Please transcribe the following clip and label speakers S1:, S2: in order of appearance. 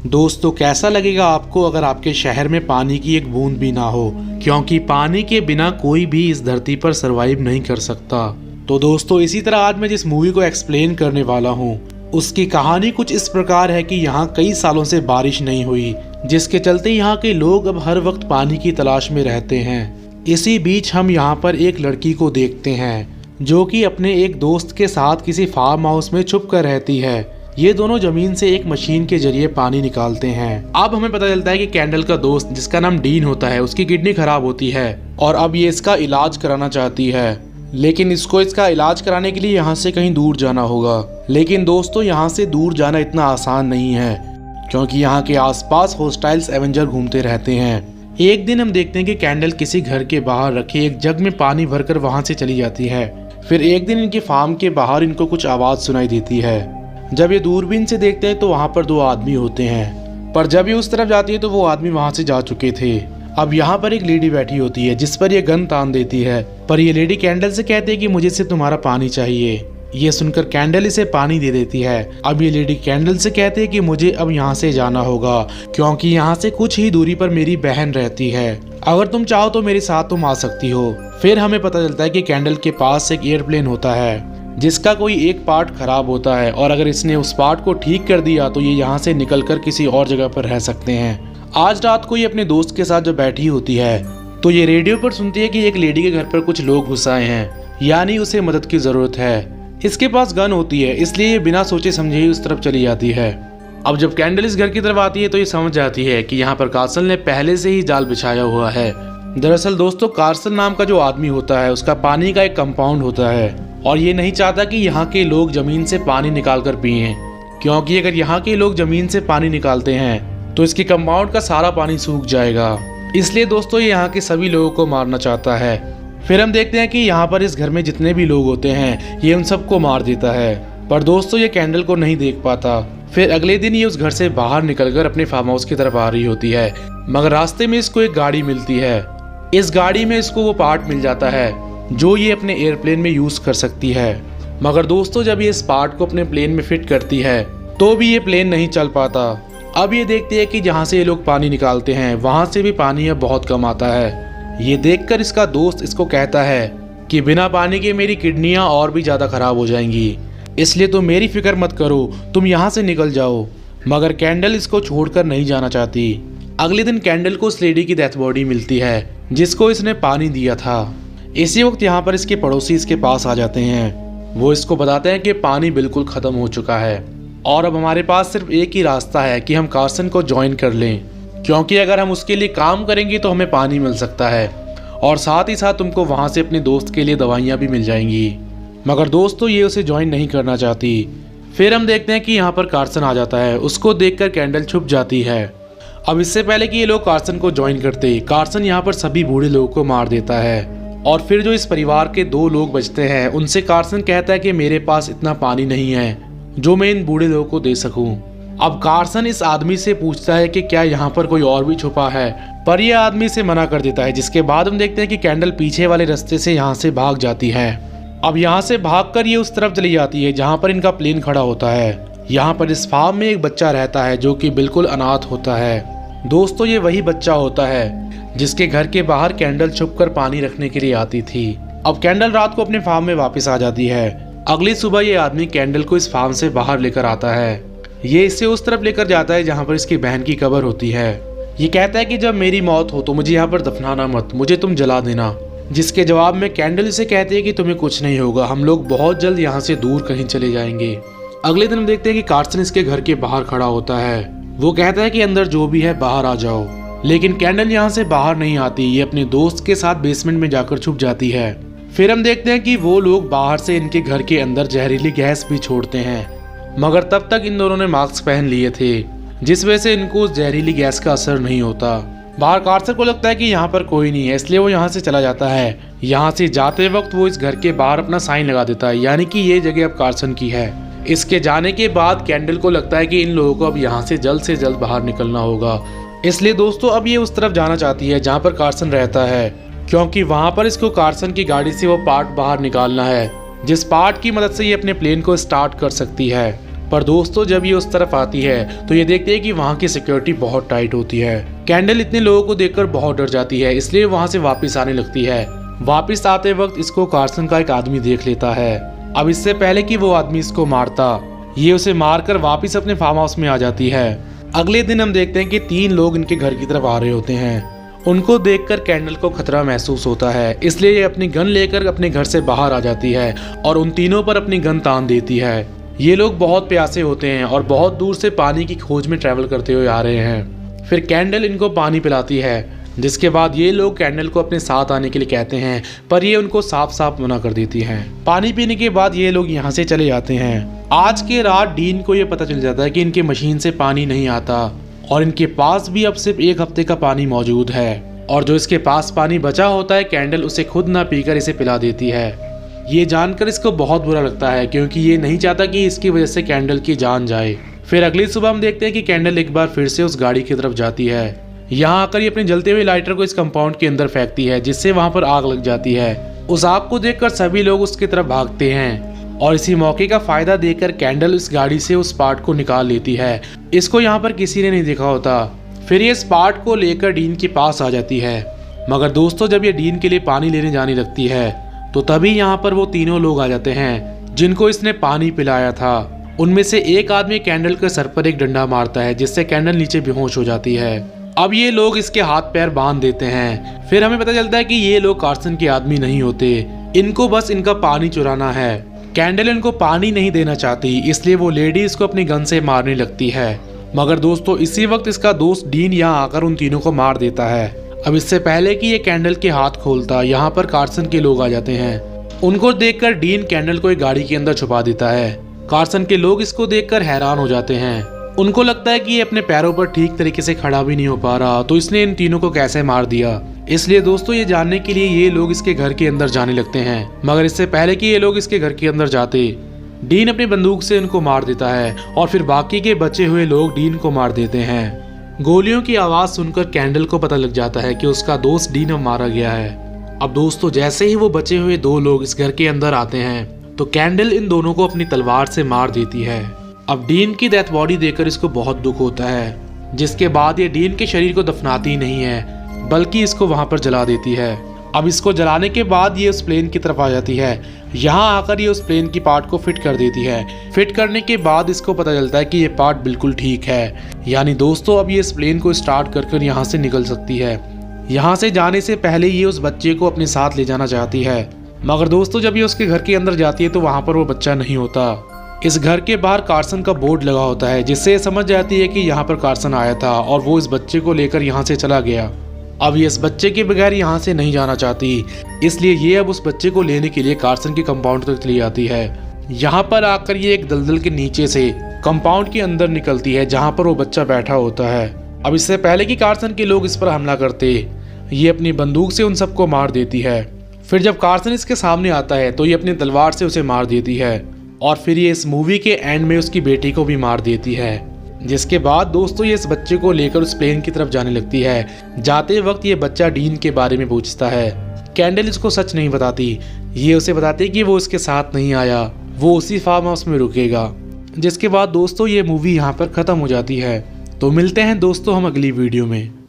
S1: दोस्तों कैसा लगेगा आपको अगर आपके शहर में पानी की एक बूंद भी ना हो, क्योंकि पानी के बिना कोई भी इस धरती पर सरवाइव नहीं कर सकता। तो दोस्तों इसी तरह आज मैं जिस मूवी को एक्सप्लेन करने वाला हूँ उसकी कहानी कुछ इस प्रकार है कि यहाँ कई सालों से बारिश नहीं हुई, जिसके चलते यहाँ के लोग अब हर वक्त पानी की तलाश में रहते हैं। इसी बीच हम यहाँ पर एक लड़की को देखते हैं जो कि अपने एक दोस्त के साथ किसी फार्म हाउस में छुप कर रहती है। ये दोनों जमीन से एक मशीन के जरिए पानी निकालते हैं। अब हमें पता चलता है कि कैंडल का दोस्त जिसका नाम डीन होता है उसकी किडनी खराब होती है और अब ये इसका इलाज कराना चाहती है, लेकिन इसको इसका इलाज कराने के लिए यहाँ से कहीं दूर जाना होगा। लेकिन दोस्तों यहाँ से दूर जाना इतना आसान नहीं है, क्योंकि यहाँ के आसपास होस्टाइल्स एवेंजर घूमते रहते हैं। एक दिन हम देखते हैं कि कैंडल किसी घर के बाहर रखे एक जग में पानी भरकर वहां से चली जाती है। फिर एक दिन इनके फार्म के बाहर इनको कुछ आवाज सुनाई देती है। जब ये दूरबीन से देखते हैं तो वहाँ पर दो आदमी होते हैं, पर जब ये उस तरफ जाती है तो वो आदमी वहाँ से जा चुके थे। अब यहाँ पर एक लेडी बैठी होती है जिस पर ये गन तान देती है, पर ये लेडी कैंडल से कहती है कि मुझे सिर्फ तुम्हारा पानी चाहिए। ये सुनकर कैंडल इसे पानी दे देती है। अब ये लेडी कैंडल से कहती है कि मुझे अब यहाँ से जाना होगा, क्योंकि यहाँ से कुछ ही दूरी पर मेरी बहन रहती है। अगर तुम चाहो तो मेरे साथ तुम आ सकती हो। फिर हमें पता चलता है कि कैंडल के पास एक एयरप्लेन होता है जिसका कोई एक पार्ट खराब होता है, और अगर इसने उस पार्ट को ठीक कर दिया तो ये यहाँ से निकलकर किसी और जगह पर रह सकते हैं। आज रात को ये अपने दोस्त के साथ जब बैठी होती है तो ये रेडियो पर सुनती है कि एक लेडी के घर पर कुछ लोग घुस आए हैं, यानी उसे मदद की जरूरत है। इसके पास गन होती है, इसलिए ये बिना सोचे समझे ही उस तरफ चली जाती है। अब जब कैंडल इस घर की तरफ आती है तो ये समझ जाती है कि यहाँ पर कार्सन ने पहले से ही जाल बिछाया हुआ है। दरअसल दोस्तों कार्सन नाम का जो आदमी होता है उसका पानी का एक कंपाउंड होता है, और ये नहीं चाहता कि यहाँ के लोग जमीन से पानी निकाल कर पिए, क्योंकि अगर यहाँ के लोग जमीन से पानी निकालते हैं तो इसके कंपाउंड का सारा पानी सूख जाएगा। इसलिए दोस्तों ये यहाँ के सभी लोगों को मारना चाहता है। फिर हम देखते हैं कि यहाँ पर इस घर में जितने भी लोग होते हैं ये उन सबको मार देता है, पर दोस्तों ये कैंडल को नहीं देख पाता। फिर अगले दिन ये उस घर से बाहर निकलकर अपने फार्म हाउस की तरफ आ रही होती है, मगर रास्ते में इसको एक गाड़ी मिलती है। इस गाड़ी में इसको वो पार्ट मिल जाता है जो ये अपने एयरप्लेन में यूज कर सकती है। मगर दोस्तों जब ये इस पार्ट को अपने प्लेन में फिट करती है तो भी ये प्लेन नहीं चल पाता। अब ये देखती है कि जहाँ से ये लोग पानी निकालते हैं वहां से भी पानी अब बहुत कम आता है। ये देखकर इसका दोस्त इसको कहता है कि बिना पानी के मेरी किडनियां और भी ज्यादा खराब हो जाएंगी, इसलिए तुम मेरी फिक्र मत करो, तुम यहाँ से निकल जाओ। मगर कैंडल इसको छोड़कर नहीं जाना चाहती। अगले दिन कैंडल को उस लेडी की डेथ बॉडी मिलती है जिसको इसने पानी दिया था। इसी वक्त यहाँ पर इसके पड़ोसी इसके पास आ जाते हैं। वो इसको बताते हैं कि पानी बिल्कुल खत्म हो चुका है और अब हमारे पास सिर्फ एक ही रास्ता है कि हम कार्सन को ज्वाइन कर लें, क्योंकि अगर हम उसके लिए काम करेंगे तो हमें पानी मिल सकता है और साथ ही साथ तुमको वहाँ से अपने दोस्त के लिए दवाइयाँ भी मिल जाएंगी। मगर दोस्तों ये उसे ज्वाइन नहीं करना चाहती। फिर हम देखते हैं कि यहाँ पर कार्सन आ जाता है। उसको देखकर कैंडल छुप जाती है। अब इससे पहले कि ये लोग कार्सन को ज्वाइन करते, कार्सन यहाँ पर सभी बूढ़े लोगों को मार देता है। और फिर जो इस परिवार के दो लोग बचते हैं उनसे कार्सन कहता है कि मेरे पास इतना पानी नहीं है जो मैं इन बूढ़े लोगों को दे सकूं। अब कार्सन इस आदमी से पूछता है कि क्या यहाँ पर कोई और भी छुपा है, पर यह आदमी से मना कर देता है। जिसके बाद हम देखते हैं कि कैंडल पीछे वाले रास्ते से यहाँ से भाग जाती है। अब यहाँ से भागकर ये उस तरफ चली जाती है जहाँ पर इनका प्लेन खड़ा होता है। यहाँ पर इस फार्म में एक बच्चा रहता है जो कि बिल्कुल अनाथ होता है। दोस्तों ये वही बच्चा होता है जिसके घर के बाहर कैंडल छुपकर पानी रखने के लिए आती थी। अब कैंडल रात को अपने फार्म में वापस आ जाती है। अगली सुबह ये आदमी कैंडल को इस फार्म से बाहर लेकर आता है। ये इसे उस तरफ लेकर जाता है जहाँ पर इसकी बहन की कब्र होती है। ये कहता है कि जब मेरी मौत हो तो मुझे यहाँ पर दफनाना मत, मुझे तुम जला देना। जिसके जवाब में कैंडल इसे कहती है कि तुम्हें कुछ नहीं होगा, हम लोग बहुत जल्द यहाँ से दूर कहीं चले जाएंगे। अगले दिन हम देखते हैं कि कार्सन इसके घर के बाहर खड़ा होता है। वो कहता है कि अंदर जो भी है बाहर आ जाओ, लेकिन कैंडल यहाँ से बाहर नहीं आती। ये अपने दोस्त के साथ बेसमेंट में जाकर छुप जाती है। फिर हम देखते हैं कि वो लोग बाहर से इनके घर के अंदर जहरीली गैस भी छोड़ते हैं, मगर तब तक इन दोनों ने मास्क पहन लिए थे, जिस वजह से इनको उस जहरीली गैस का असर नहीं होता। बाहर कार्सन को लगता है कि यहाँ पर कोई नहीं है, इसलिए वो यहाँ से चला जाता है। यहाँ से जाते वक्त वो इस घर के बाहर अपना साइन लगा देता है, यानी कि ये जगह अब कार्सन की है। इसके जाने के बाद कैंडल को लगता है कि इन लोगों को अब यहाँ से जल्द बाहर निकलना होगा। इसलिए दोस्तों अब ये उस तरफ जाना चाहती है जहाँ पर कार्सन रहता है, क्योंकि वहाँ पर इसको कार्सन की गाड़ी से वो पार्ट बाहर निकालना है जिस पार्ट की मदद से ये अपने प्लेन को स्टार्ट कर सकती है। पर दोस्तों जब ये उस तरफ आती है तो ये देखते हैं कि वहाँ की सिक्योरिटी बहुत टाइट होती है। कैंडल इतने लोगों को देखकर बहुत डर जाती है, इसलिए वहाँ से वापस आने लगती है। वापस आते वक्त इसको कार्सन का एक आदमी देख लेता है। अब इससे पहले कि वो आदमी इसको मारता, ये उसे मारकर वापस अपने फार्म हाउस में आ जाती है। अगले दिन हम देखते हैं कि 3 लोग इनके घर की तरफ आ रहे होते हैं। उनको देखकर कैंडल को खतरा महसूस होता है, इसलिए ये अपनी गन लेकर अपने घर से बाहर आ जाती है और उन तीनों पर अपनी गन तान देती है। ये लोग बहुत प्यासे होते हैं और बहुत दूर से पानी की खोज में ट्रैवल करते हुए आ रहे हैं। फिर कैंडल इनको पानी पिलाती है, जिसके बाद ये लोग कैंडल को अपने साथ आने के लिए कहते हैं, पर ये उनको साफ साफ मना कर देती हैं। पानी पीने के बाद ये लोग यहाँ से चले जाते हैं। आज के रात डीन को ये पता चल जाता है कि इनके मशीन से पानी नहीं आता और इनके पास भी अब सिर्फ 1 हफ्ते का पानी मौजूद है, और जो इसके पास पानी बचा होता है कैंडल उसे खुद ना पीकर इसे पिला देती है। ये जानकर इसको बहुत बुरा लगता है, क्योंकि ये नहीं चाहता कि इसकी वजह से कैंडल की जान जाए। फिर अगली सुबह हम देखते हैं कि कैंडल एक बार फिर से उस गाड़ी की तरफ जाती है। यहाँ आकर ये अपने जलते हुए लाइटर को इस कंपाउंड के अंदर फेंकती है, जिससे वहाँ पर आग लग जाती है। उस आग को देखकर सभी लोग उसकी तरफ भागते हैं और इसी मौके का फायदा देकर कैंडल इस गाड़ी से उस पार्ट को निकाल लेती है। इसको यहाँ पर किसी ने नहीं देखा होता। फिर ये इस पार्ट को लेकर डीन के पास आ जाती है। मगर दोस्तों जब ये डीन के लिए पानी लेने जाने लगती है तो तभी यहाँ पर वो तीनों लोग आ जाते हैं जिनको इसने पानी पिलाया था। उनमें से एक आदमी कैंडल के सर पर एक डंडा मारता है, जिससे कैंडल नीचे बेहोश हो जाती है। अब ये लोग इसके हाथ पैर बांध देते हैं। फिर हमें पता चलता है कि ये लोग कार्सन के आदमी नहीं होते, इनको बस इनका पानी चुराना है। कैंडल इनको पानी नहीं देना चाहती, इसलिए वो लेडी इसको अपनी गन से मारने लगती है। मगर दोस्तों इसी वक्त इसका दोस्त डीन यहाँ आकर उन तीनों को मार देता है। अब इससे पहले कि ये कैंडल के हाथ खोलता, यहाँ पर कार्सन के लोग आ जाते हैं। उनको देखकर डीन कैंडल को एक गाड़ी के अंदर छुपा देता है। कार्सन के लोग इसको देखकर हैरान हो जाते हैं। उनको लगता है कि ये अपने पैरों पर ठीक तरीके से खड़ा भी नहीं हो पा रहा, तो इसने इन तीनों को कैसे मार दिया। इसलिए दोस्तों ये जानने के लिए ये लोग इसके घर के अंदर जाने लगते हैं। मगर इससे पहले कि ये लोग इसके घर के अंदर जाते, डीन अपनी बंदूक से उनको मार देता है और फिर बाकी के बचे हुए लोग डीन को मार देते हैं। गोलियों की आवाज सुनकर कैंडल को पता लग जाता है कि उसका दोस्त डीन अब मारा गया है। अब दोस्तों जैसे ही वो बचे हुए 2 लोग इस घर के अंदर आते हैं तो कैंडल इन दोनों को अपनी तलवार से मार देती है। अब डीन की डेथ बॉडी देखकर इसको बहुत दुख होता है, जिसके बाद ये डीन के शरीर को दफनाती नहीं है बल्कि इसको वहां पर जला देती है। अब इसको जलाने के बाद ये उस प्लेन की तरफ आ जाती है। यहाँ आकर ये उस प्लेन की पार्ट को फिट कर देती है। फिट करने के बाद इसको पता चलता है कि ये पार्ट बिल्कुल ठीक है, यानी दोस्तों अब ये इस प्लेन को स्टार्ट कर यहाँ से निकल सकती है। यहाँ से जाने से पहले ये उस बच्चे को अपने साथ ले जाना चाहती है, मगर दोस्तों जब ये उसके घर के अंदर जाती है तो वहाँ पर वो बच्चा नहीं होता। इस घर के बाहर कार्सन का बोर्ड लगा होता है, जिससे ये समझ जाती है कि यहाँ पर कार्सन आया था और वो इस बच्चे को लेकर यहाँ से चला गया। अब ये इस बच्चे के बगैर यहाँ से नहीं जाना चाहती, इसलिए ये अब उस बच्चे को लेने के लिए कार्सन के कंपाउंड तक चली जाती है। यहाँ पर आकर ये एक दलदल के नीचे से कंपाउंड के अंदर निकलती है, जहाँ पर वो बच्चा बैठा होता है। अब इससे पहले कि कार्सन के लोग इस पर हमला करते, ये अपनी बंदूक से उन सबको मार देती है। फिर जब कार्सन इसके सामने आता है तो ये अपनी तलवार से उसे मार देती है और फिर ये इस मूवी के एंड में उसकी बेटी को भी मार देती है। जिसके बाद दोस्तों ये इस बच्चे को लेकर उस प्लेन की तरफ जाने लगती है। जाते वक्त ये बच्चा डीन के बारे में पूछता है। कैंडल इसको सच नहीं बताती, ये उसे बताती कि वो उसके साथ नहीं आया, वो उसी फार्म हाउस में रुकेगा। जिसके बाद दोस्तों ये मूवी यहाँ पर ख़त्म हो जाती है। तो मिलते हैं दोस्तों हम अगली वीडियो में।